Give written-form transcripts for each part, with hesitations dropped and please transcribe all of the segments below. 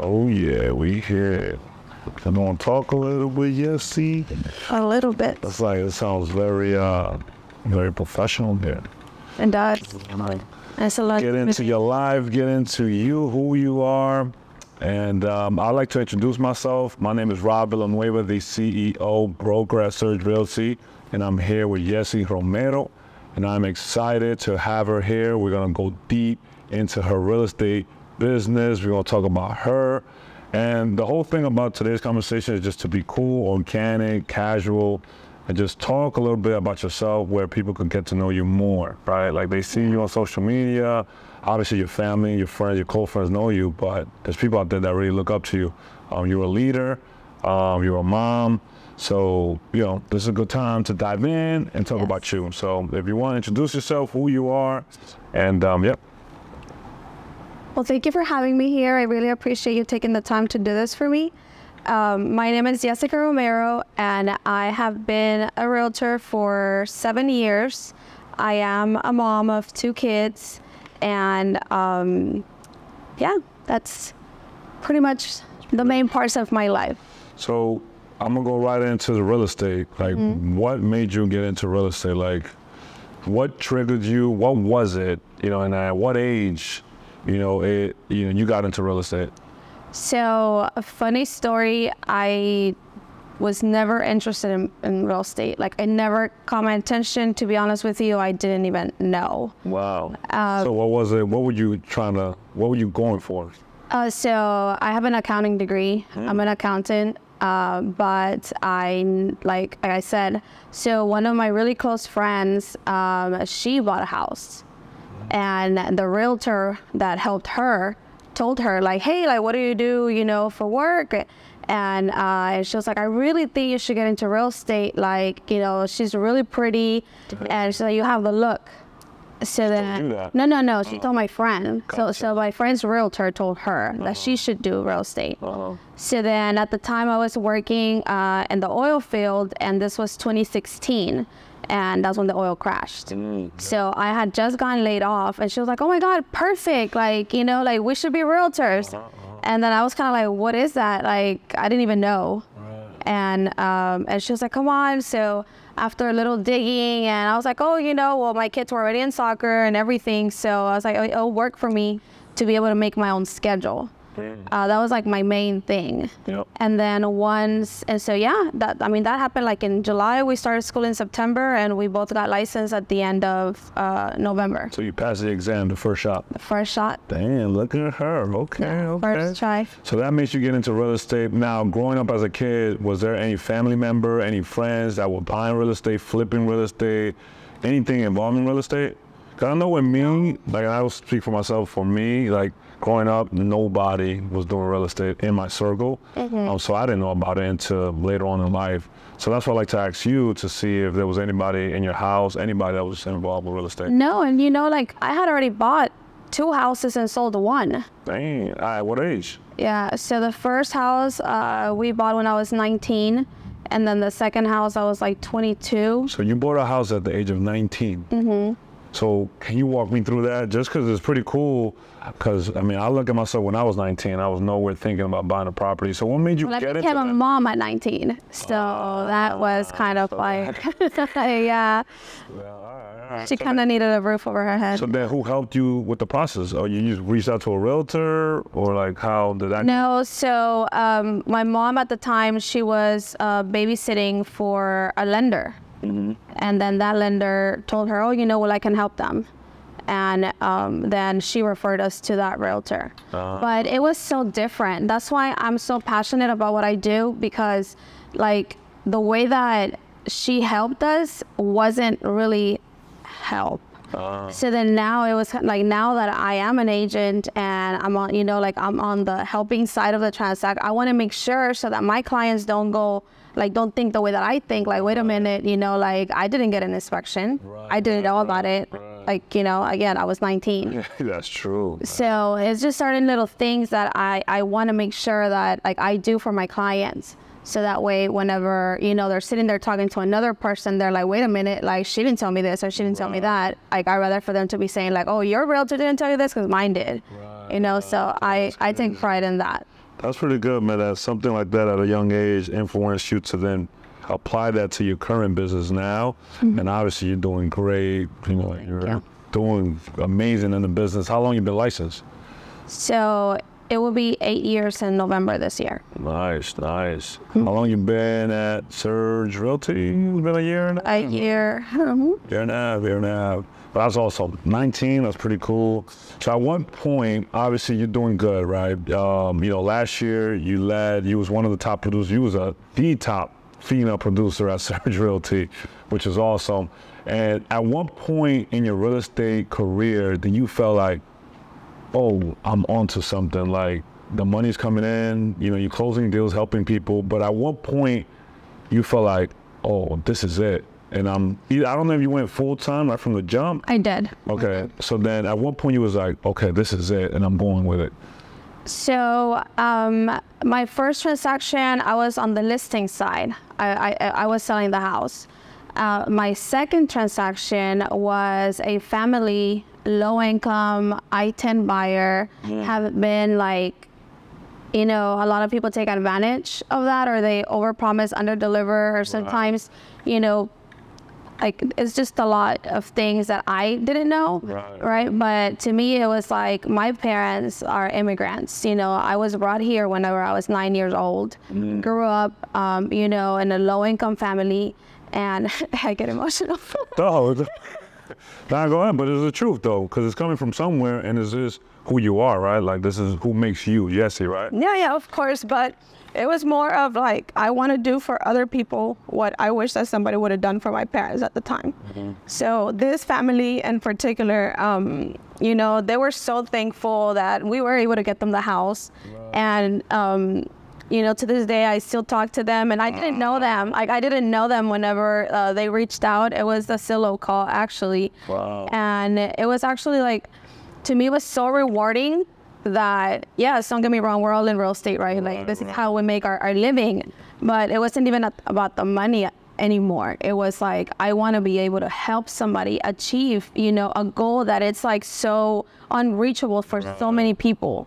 Oh yeah, we here. Come on, talk a little bit, Yesi. A little bit. That's like, it sounds very, very professional there. It does. That's a lot. Get into your life, get into you, who you are. And I'd like to introduce myself. My name is Robert Villanueva, the CEO, broker at Surge Realty. And I'm here with Yesi Romero. And I'm excited to have her here. We're gonna go deep into her real estate business. We're gonna talk about her. And the whole thing about today's conversation is just to be cool, organic, casual, and just talk a little bit about yourself where people can get to know you more, right? Like they see you on social media, obviously your family, your friends, your close friends know you, but there's people out there that really look up to you. You're a leader, you're a mom. So, this is a good time to dive in and talk about you. So if you want to introduce yourself, who you are, and yep. Well, thank you for having me here. I really appreciate you taking the time to do this for me. My name is Yesi Romero, and I have been a realtor for 7 years. I am a mom of 2 kids, and that's pretty much the main parts of my life. So I'm gonna go right into the real estate. Like, what made you get into real estate? Like, what triggered you? What was it? And at what age? You got into real estate? So, a funny story, I was never interested in real estate. Like, I never caught my attention, to be honest with you. I didn't even know. Wow. So what was it? What were you going for? So, I have an accounting degree. I'm an accountant. But like I said, so one of my really close friends, she bought a house. And the realtor that helped her told her, like, hey, like, what do you do, for work? And she was like, I really think you should get into real estate. Like, she's really pretty. And she's like, you have the look. So then, no, she told my friend. Gotcha. So my friend's realtor told her that she should do real estate. So then at the time I was working in the oil field, and this was 2016. And that's when the oil crashed. So I had just gotten laid off, and she was like, oh my God, perfect. Like, like we should be realtors. And then I was kind of like, what is that? Like, I didn't even know. And she was like, come on. So after a little digging, and I was like, oh, well, my kids were already in soccer and everything. So I was like, it'll work for me to be able to make my own schedule. That was like my main thing. Yep. And then that happened like in July. We started school in September, and we both got licensed at the end of November. So you passed the exam, the first shot? The first shot. Damn, look at her. Okay. First try. So that makes you get into real estate. Now, growing up as a kid, was there any family member, any friends that were buying real estate, flipping real estate, anything involving real estate? Because I know with me, like, I will speak for myself, for me, like, growing up, nobody was doing real estate in my circle. So I didn't know about it until later on in life. So that's why I like to ask you to see if there was anybody in your house, anybody that was involved with real estate. No, and like, I had already bought 2 houses and sold 1. Dang, at what age? Yeah, so the first house we bought when I was 19. And then the second house, I was like 22. So you bought a house at the age of 19. So can you walk me through that? Just because it's pretty cool. Because, I look at myself when I was 19, I was nowhere thinking about buying a property. So what made you get into that? I became a mom at 19. So that was kind of like, yeah. She kind of needed a roof over her head. So then who helped you with the process? Or you just reached out to a realtor? Or like, how did that? No, so my mom at the time, she was babysitting for a lender. And then that lender told her, I can help them. And then she referred us to that realtor. But it was so different. That's why I'm so passionate about what I do, because like the way that she helped us wasn't really help. So then now it was like, now that I am an agent and I'm on, I'm on the helping side of the transaction, I want to make sure so that my clients don't think the way that I think, like, wait a minute, like, I didn't get an inspection. I didn't know about it. Like, again, I was 19. That's true. So it's just certain little things that I want to make sure that, like, I do for my clients. So that way, whenever, they're sitting there talking to another person, they're like, wait a minute, like, she didn't tell me this or she didn't tell me that. Like, I'd rather for them to be saying, like, oh, your realtor didn't tell you this because mine did. So I take pride in that. That's pretty good, man. That something like that at a young age influenced you to then apply that to your current business now. And obviously you're doing great. You know, you're doing amazing in the business. How long you been licensed? So it will be 8 years in November this year. Nice, nice. How long you been at Surge Realty? It's been a year and a half. A year. Year and a half. But I was also 19. That's pretty cool. So at one point, obviously you're doing good, right? You know, last year you was one of the top producers. You was the top female producer at Surge Realty, which is awesome. And at one point in your real estate career, then you felt like, oh, I'm onto something. Like the money's coming in, you know, you're closing deals, helping people. But at one point you felt like, oh, this is it. And I don't know if you went full time right from the jump. I did. Okay. So then at one point you was like, okay, this is it, and I'm going with it. So my first transaction, I was on the listing side. I was selling the house. My second transaction was a family, low income, I-10 buyer. Have been like, you know, a lot of people take advantage of that, or they overpromise, underdeliver, or sometimes, you know, like it's just a lot of things that I didn't know, right? But to me, it was like my parents are immigrants. You know, I was brought here whenever I was 9 years old. Grew up, you know, in a low-income family, and I get emotional. No, not go ahead, but it's the truth though, because it's coming from somewhere, and it's just who you are, right? Like this is who makes you, Yesi, right? Yeah, of course, but it was more of like, I want to do for other people what I wish that somebody would have done for my parents at the time. So this family in particular, you know, they were so thankful that we were able to get them the house. And, you know, to this day, I still talk to them, and I didn't know them. Like, I didn't know them whenever they reached out. It was the Zillow call, actually. Wow. And it was actually like, to me, it was so rewarding that, yes, don't get me wrong, we're all in real estate, right? Like, this is how we make our living. But it wasn't even about the money anymore. It was like, I want to be able to help somebody achieve, you know, a goal that it's like so unreachable for so many people.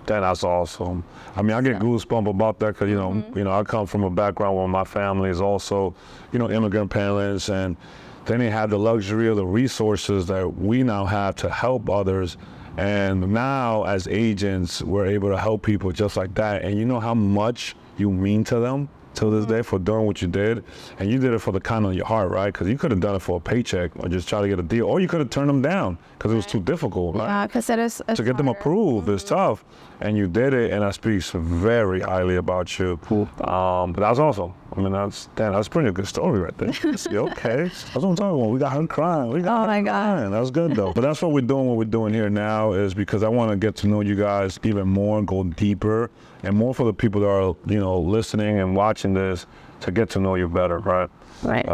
That's awesome. I mean, I get goosebumps about that because, you know, I come from a background where my family is also, you know, immigrant parents, and they didn't have the luxury or the resources that we now have to help others. And now as agents, we're able to help people just like that. And you know how much you mean to them till this day for doing what you did. And you did it for the kind of your heart, right? Because you could have done it for a paycheck or just try to get a deal, or you could have turned them down because it was too difficult, right? Yeah, because it's to get them approved is tough. And you did it, and that speaks very highly about you. But that's awesome. I mean, that's pretty good story right there. Okay, that's what I'm talking about. We got her crying. Oh my God. That's good though. But that's what we're doing here now is because I want to get to know you guys even more, go deeper, and more for the people that are, you know, listening and watching this to get to know you better, right? Right.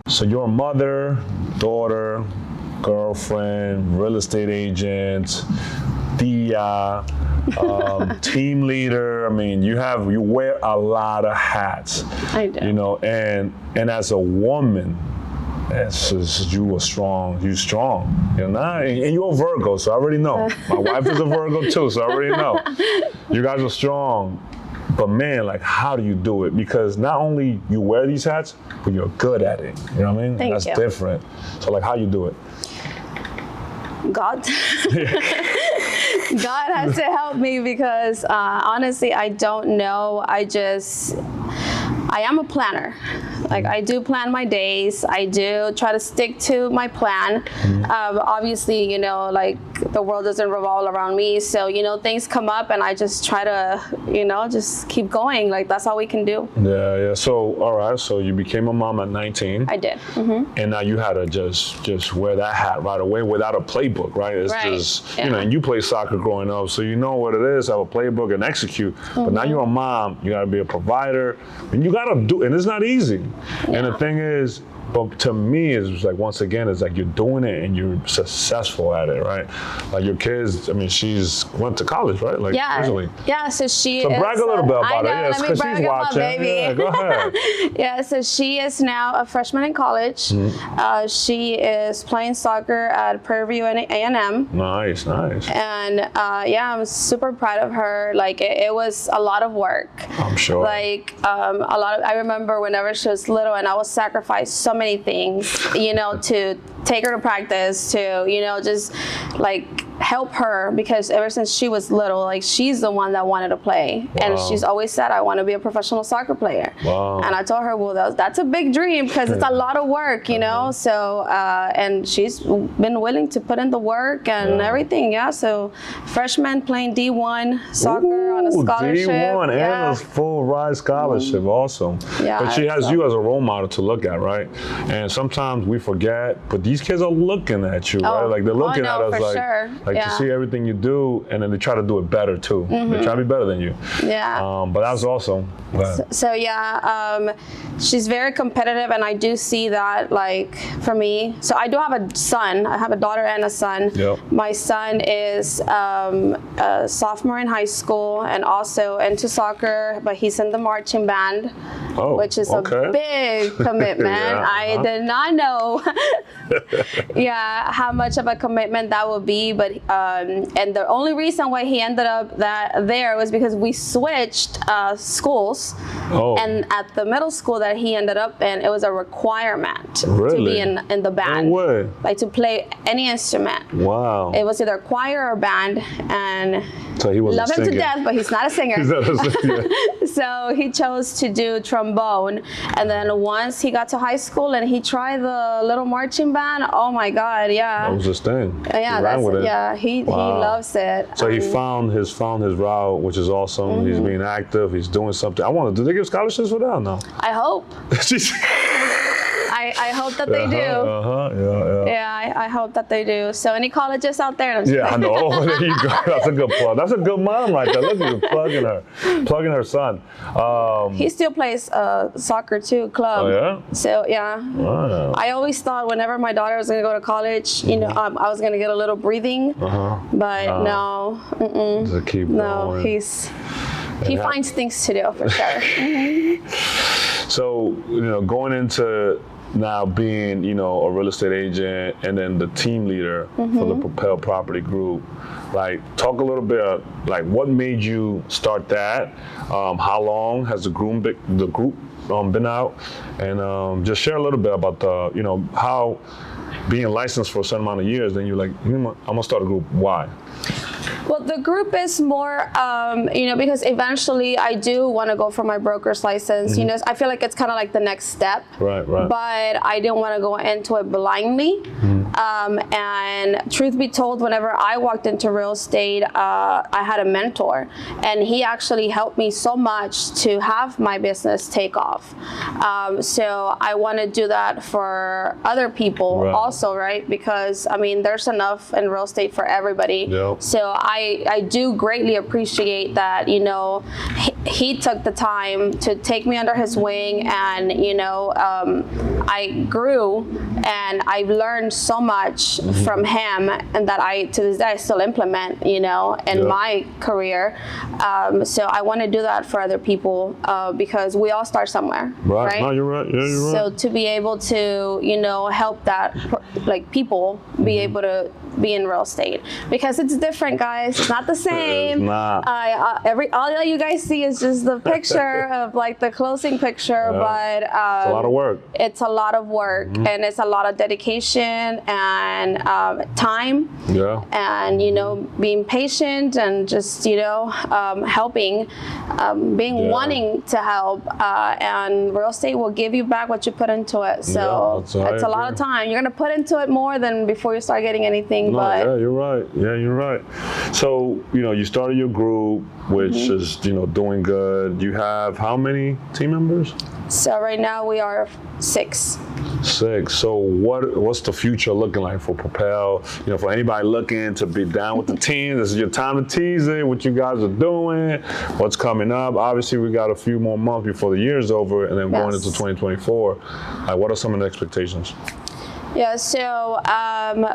So you're a mother, daughter, girlfriend, real estate agent, DI, team leader. I mean, you wear a lot of hats. I do. You know, and as a woman, it's just, you're strong. You know, and you're a Virgo, so I already know. My wife is a Virgo too, so I already know. You guys are strong. But man, like, how do you do it? Because not only you wear these hats, but you're good at it. You know what I mean? Thank That's you. different. So like, how you do it? God. God has to help me because honestly, I don't know. I am a planner. Like, I do plan my days. I do try to stick to my plan. Obviously, you know, like, the world doesn't revolve around me. So, you know, things come up and I just try to, you know, just keep going. Like, that's all we can do. Yeah. So, all right. So you became a mom at 19. I did. And now you had to just wear that hat right away without a playbook, right? It's just, you know, and you played soccer growing up, so you know what it is, have a playbook and execute. But now you're a mom, you gotta be a provider, and you gotta do, and it's not easy. And the thing is, But to me, it's like, once again, it's like you're doing it and you're successful at it, right? Like your kids, I mean, she's went to college, right? Like originally. Yeah, so she So is, brag a little bit about I it. know, Yes, let me because brag she's about watching. my baby. Yeah, go ahead. Yeah, so she is now a freshman in college. She is playing soccer at Prairie View A&M. Nice. And yeah, I'm super proud of her. Like it was a lot of work. I'm sure. Like I remember whenever she was little, and I would sacrifice so many things, you know, to take her to practice, to, you know, just like help her, because ever since she was little, like she's the one that wanted to play. Wow. And she's always said, I want to be a professional soccer player. Wow. And I told her, well, that's a big dream, because it's a lot of work, you know. So and she's been willing to put in the work and everything. Yeah, so freshman playing D1 soccer on a scholarship. D1 yeah. and a full ride scholarship. Awesome. Yeah, But she has so- you as a role model to look at, right? And sometimes we forget, but these kids are looking at you, right? Like they're looking at us, for like, sure. like to see everything you do, and then they try to do it better too. They try to be better than you. Yeah. But that's awesome. So yeah, she's very competitive, and I do see that, like, for me. So I do have a son. I have a daughter and a son. Yep. My son is a sophomore in high school and also into soccer, but he's in the marching band, which is a big commitment. I did not know how much of a commitment that would be, but and the only reason why he ended up there was because we switched schools, and at the middle school that he ended up in, it was a requirement to be in the band, like to play any instrument. Wow. It was either choir or band, and so he wasn't love him singing. to death, but he's not a singer. He's not a singer. So he chose to do trombone, and then once he got to high school and he tried the little marching band, oh my God, That was his thing. Yeah, he ran with it. He loves it. So he found his route, which is awesome. He's being active. He's doing something. Do they give scholarships for that? No. I hope. I hope that they do. Yeah, I hope that they do. So any colleges out there? Yeah, I know. Oh, there you go. That's a good plug. That's a good mom right there. Look at you plugging her son. He still plays soccer too, club. Oh yeah. So yeah. Wow. I always thought whenever my daughter was gonna go to college, you know, I was gonna get a little breathing, but no. Just keep going. He finds things to do for sure. So, you know, going into now being, you know, a real estate agent and then the team leader for the Propel Property Group, like talk a little bit, like what made you start that? How long has the group been out? And just share a little bit about the, you know, how being licensed for a certain amount of years, then you're like, I'm gonna start a group. Why? Well, the group is more, you know, because eventually I do want to go for my broker's license. You know, I feel like it's kind of like the next step. Right. But I didn't want to go into it blindly. And truth be told, whenever I walked into real estate, I had a mentor, and he actually helped me so much to have my business take off. So I want to do that for other people also, right? Because I mean, there's enough in real estate for everybody. Yep. So I do greatly appreciate that, you know, he took the time to take me under his wing, and, you know, I grew and I've learned so much from him, and that to this day I still implement, you know, in my career. So I want to do that for other people because we all start somewhere. Right. No, you're right. Yeah, you're right. So to be able to, you know, help that, like, people be able to be in real estate, because it's different, guys. It's not the same. It's not. All you guys see is just the picture of like the closing picture, but it's a lot of work. It's a lot of work, and it's a lot of dedication and time. Yeah. And, you know, being patient and just, you know, helping, wanting to help, and real estate will give you back what you put into it. So it's a lot of time. You're gonna put into it more than before you start getting anything. No, but yeah, you're right. Yeah, you're right. So, you know, you started your group, which is, you know, doing good. You have how many team members? So right now we are 6. Sick. So what's the future looking like for Propel? You know, for anybody looking to be down with the team, this is your time to tease it, what you guys are doing, what's coming up. Obviously, we got a few more months before the year's over and then going into 2024. What are some of the expectations? Yeah, so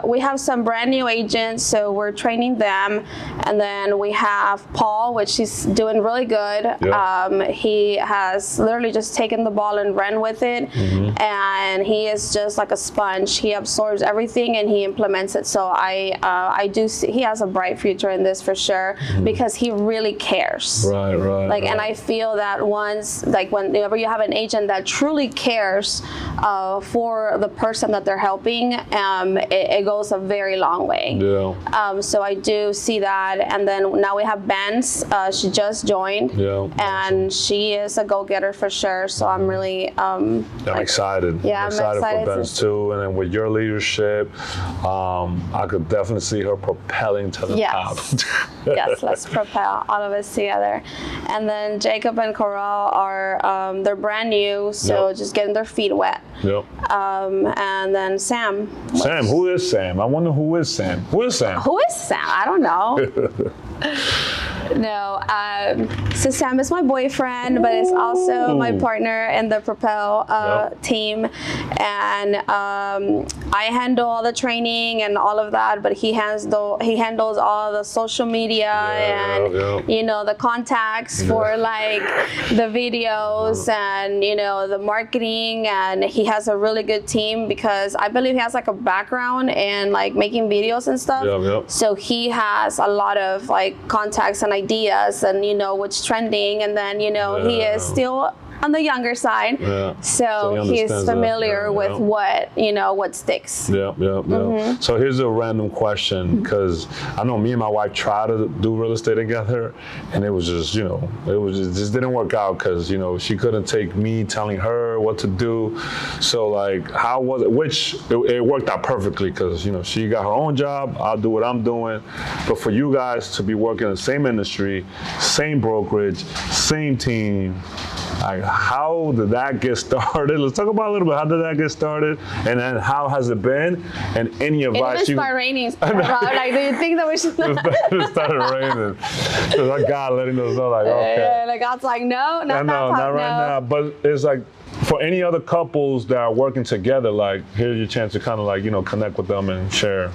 we have some brand new agents, so we're training them, and then we have Paul, which he's doing really good. Yeah. He has literally just taken the ball and ran with it, and he is just like a sponge. He absorbs everything and he implements it. So I do see he has a bright future in this for sure, because he really cares. Right. And I feel that whenever you have an agent that truly cares for the person that they're helping, it goes a very long way. Yeah. So I do see that, and then now we have Benz. She just joined, and she is a go-getter for sure. So I'm really I'm excited. Yeah, I'm excited for Benz too. And then with your leadership, I could definitely see her propelling to the top. Yes, let's propel all of us together. And then Jacob and Coral are they're brand new, so just getting their feet wet. Yep. And then Sam. Sam, who is Sam? I wonder who is Sam. Who is Sam? Who is Sam? I don't know. No, so Sam is my boyfriend, but it's also my partner in the Propel team, and I handle all the training and all of that, but he handles all the social media and you know, the contacts for like the videos and you know, the marketing, and he has a really good team because I believe he has like a background in like making videos and stuff. So he has a lot of like contacts and ideas and you know what's trending, and then you know he is still on the younger side, so he's familiar with what sticks. So here's a random question, because I know me and my wife tried to do real estate together, and it was just just didn't work out because she couldn't take me telling her what to do. So like, how was it? Which it worked out perfectly because she got her own job, I'll do what I'm doing. But for you guys to be working in the same industry, same brokerage, same team, like, how did that get started? Let's talk about a little bit. How did that get started? And then how has it been? And any advice it was raining. Like, do you think that we should? It started raining. So like God letting us know, like, okay. Like God's like, no, not right now. But it's like, for any other couples that are working together, like, here's your chance to kind of like, connect with them and share,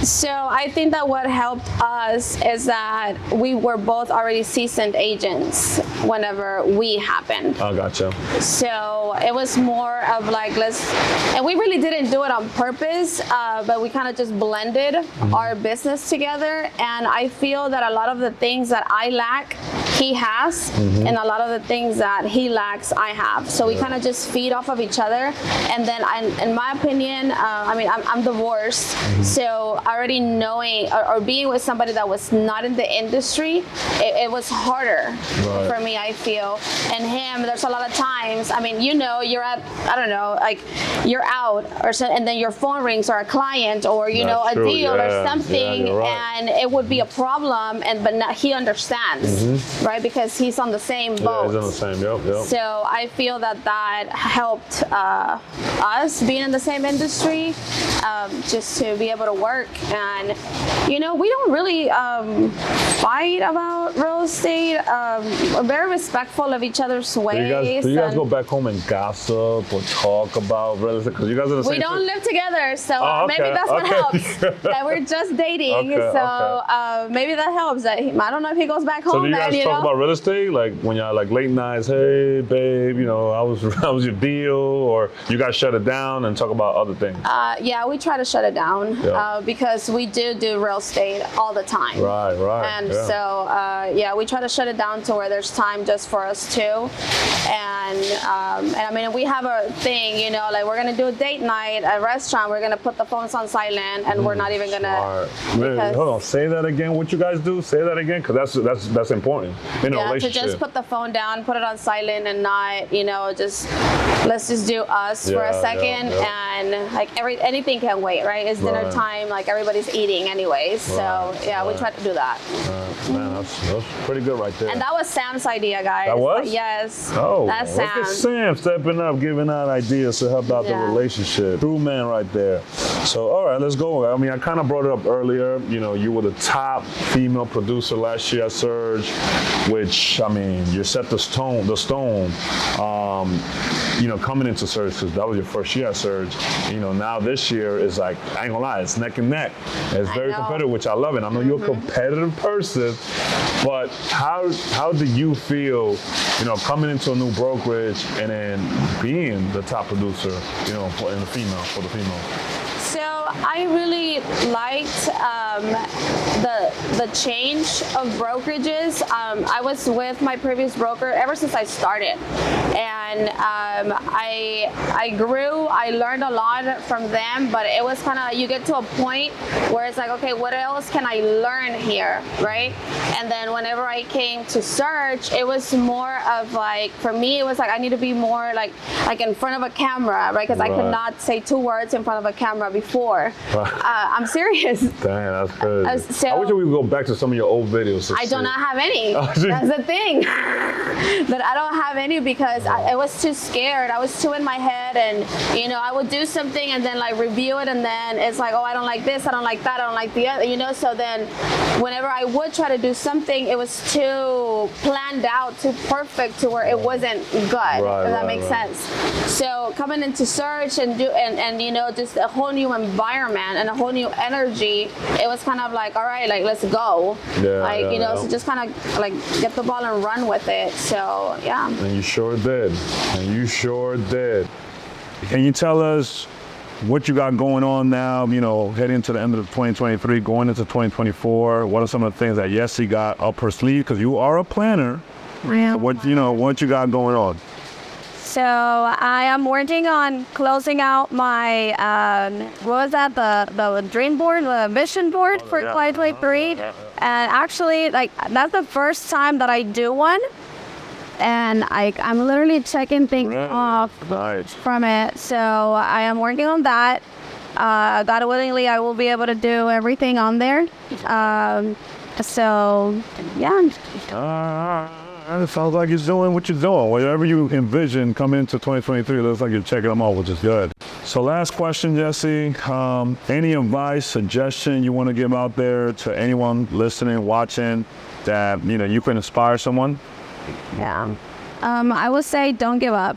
So I think that what helped us is that we were both already seasoned agents whenever we happened. I gotcha. So it was more of like, and we really didn't do it on purpose, but we kind of just blended our business together. And I feel that a lot of the things that I lack, he has, and a lot of the things that he lacks, I have. So we kind of just feed off of each other. And then in my opinion, I'm divorced, so already knowing or being with somebody that was not in the industry, it was harder for me, I feel. And him, there's a lot of times, you're at, I don't know, like you're out or so, and then your phone rings or a client or a deal or something, and it would be a problem, but not, he understands, right? Because he's on the same boat. He's on the same, So I feel that helped us being in the same industry, just to be able to work. And we don't really fight about real estate. We're very respectful of each other's ways. Do you guys go back home and gossip or talk about real estate? Because you guys are the same. We don't live together, so maybe that's what helps. That we're just dating, maybe that helps. I don't know if he goes back home. So do you guys talk about real estate, like when y'all like late nights? Hey, babe, how was your deal? Or you guys shut it down and talk about other things? Yeah, we try to shut it down because we do real estate all the time. Right. And so we try to shut it down to where there's time just for us two. And we have a thing, like we're gonna do a date night at a restaurant. We're gonna put the phones on silent, and we're not even gonna. Hold on, say that again. What you guys do? Say that again, because that's important. in a Yeah, to relationship. just put the phone down, put it on silent, and not, just let's just do us for a Yeah, second, yeah. and like anything can wait, right? It's dinner Right. time, like everybody's eating anyways, so Right, yeah, we right. try to do that. Man, that's pretty good right there. And that was Sam's idea, guys. That was? Yes. Oh, That's look at Sam. Sam stepping up, giving out ideas to help out the Yeah. relationship. True man right there. So, all right, let's go. I mean, I kind of brought it up earlier. You were the top female producer last year at Surge, which, I mean, you set the stone, coming into Surge, because that was your first year at Surge. Now this year is like, I ain't gonna lie, it's neck and neck. It's very know. competitive, which I love it. I know you're a competitive person, but how do you feel, coming into a new brokerage and then being the top producer, for the female? So I really liked the change of brokerages. I was with my previous broker ever since I started, and I grew. I learned a lot from them, but it was kind of, you get to a point where it's like, okay, what else can I learn here, right? And then whenever I came to Search, it was more of like, for me, it was like I need to be more like in front of a camera, right? Because I could Right. not say 2 words in front of a camera before. I'm serious. Dang, that's crazy. So- I wish we could go back to some of your old videos. I do not have any. Oh, gee. That's the thing. That I don't have any because I was too scared. I was too in my head, and I would do something and then like review it, and then it's like, oh, I don't like this, I don't like that, I don't like the other, So then, whenever I would try to do something, it was too planned out, too perfect, to where it wasn't good. Right, if that right, makes right. sense. So coming into Search and just a whole new environment and a whole new energy, it was kind of like, all right, like let's go. Yeah, So just kind of like get the ball and run with it. So yeah. And you sure did. Can you tell us what you got going on now, heading to the end of 2023, going into 2024? What are some of the things that Yesi got up her sleeve? Because you are a planner. What you got going on? So I am working on closing out my, what was that, the dream board, the vision board for yeah. 2023. And actually, like, that's the first time that I do one. And I'm literally checking things off Nice. from it. So I am working on that. God willingly, I will be able to do everything on there. So, yeah. It sounds like you're doing what you're doing. Whatever you envision coming into 2023, it looks like you're checking them out, which is good. So last question, Yesi. Any advice, suggestion you want to give out there to anyone listening, watching, that you can inspire someone? Yeah. I would say don't give up.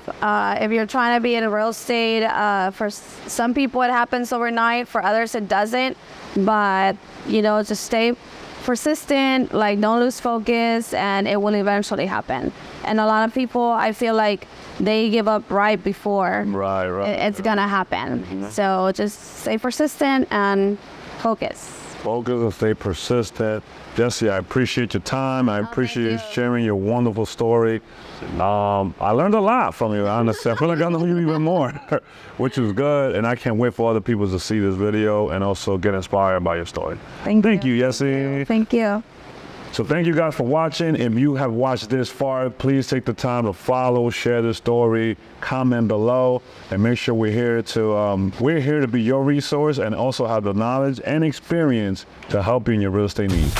If you're trying to be in real estate, for some people it happens overnight, for others it doesn't. But, just stay persistent, like don't lose focus, and it will eventually happen. And a lot of people, I feel like they give up right before Right. it's gonna happen. So just stay persistent and focus. Focus and stay persistent. Yesi, I appreciate your time. I appreciate you you. sharing your wonderful story. I learned a lot from you, honestly. I feel like I know you even more, which is good. And I can't wait for other people to see this video and also get inspired by your story. Thank you, Yesi. Thank you. So thank you guys for watching. If you have watched this far, please take the time to follow, share the story, comment below, and make sure we're here to be your resource and also have the knowledge and experience to help you in your real estate needs.